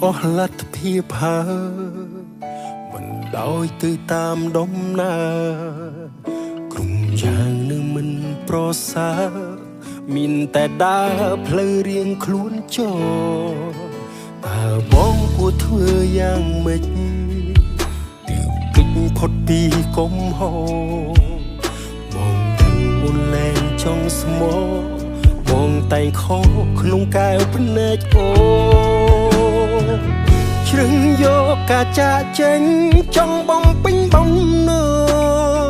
អស់លទ្ធភាពហើយមិនដោយទៅតាមដំណើរក្រុមយ៉ាងនៅមិនប្រសើរមានតែដើរផ្លូវរៀងខ្លួនចោតើបងគួរធ្វើយ៉ាងម៉េចទើបគេចផុតពីកំហុសបងដឹងមុនលែងចង់ស្មោបងតែងខកក្នុងកែវភ្នែកអូជ្រឹងយកការចាកចេញចង់បំពេញបំណ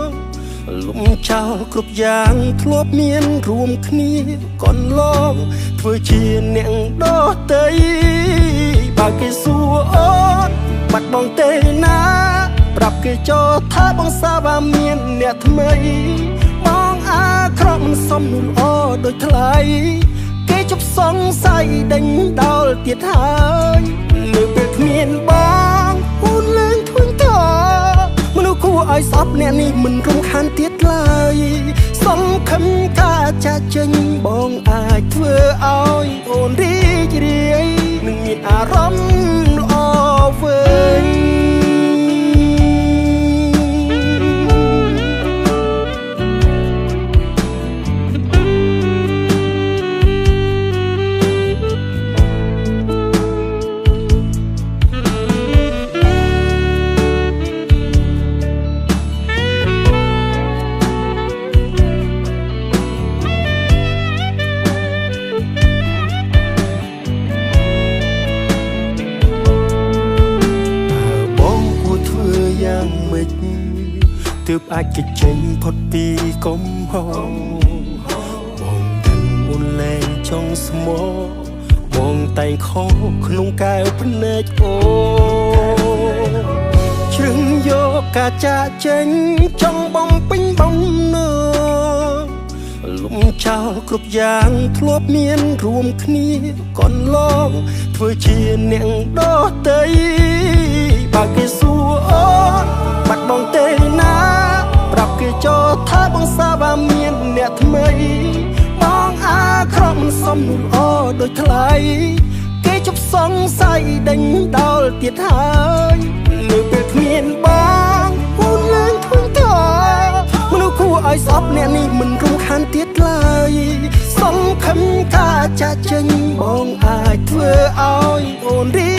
ងលំចោលគ្រប់យ៉ាងធ្លាប់មានរួមគ្នាកន្លងធ្វើជាអ្នកដទៃបើគេសួរអូនបាត់បងទេណាប្រាប់គេចោលថាបងសាបាមានអ្នកថ្មីបងអាក្រក់មិនសមនោះល្អដូចថ្លៃគេជប់សង្ស័យដេញដោលទៀតហើយនៅពេលគ្មានបងអូនលែងធុញទ្រារមនុស្សគួរឲ្យស្អប់អ្នកនេះមិនរំខានទៀតឡើយសង្ឃឹមការចាកចេញបងអាចធ្វើឲ្យអូនរីករាយនឹងមានអារម្មណ៍ល្អវិញទើបអាចគេចេញផុតពីកំហុសបងដឹងអូនលែងចង់ស្មោបងតែងខកក្នុងកែវភ្នែកអូជ្រឹងយកការចាកចេញចង់បំពេញបំណងលំចោលគ្រប់យ៉ាងធ្លាប់មានរួមគ្នាកន្លងធ្វើជាអ្នកដទៃបើគេសួរអូនបាត់បងទេណាប្រាប់គេចោលថាបងសាបាមានអ្នកថ្មីបងអាក្រក់មិនសមនោះល្អដូចថ្លៃគេជប់សង្ស័យដេញដោលទៀតហើយនៅពេលគ្មានបងអូនលែងធុញទ្រារមនុស្សគួរឲ្យស្អប់អ្នកនេះមិនរំខានទៀតឡើយសង្ឃឹមការចាកចេញបងអាចធ្វើឲ្យអូនរី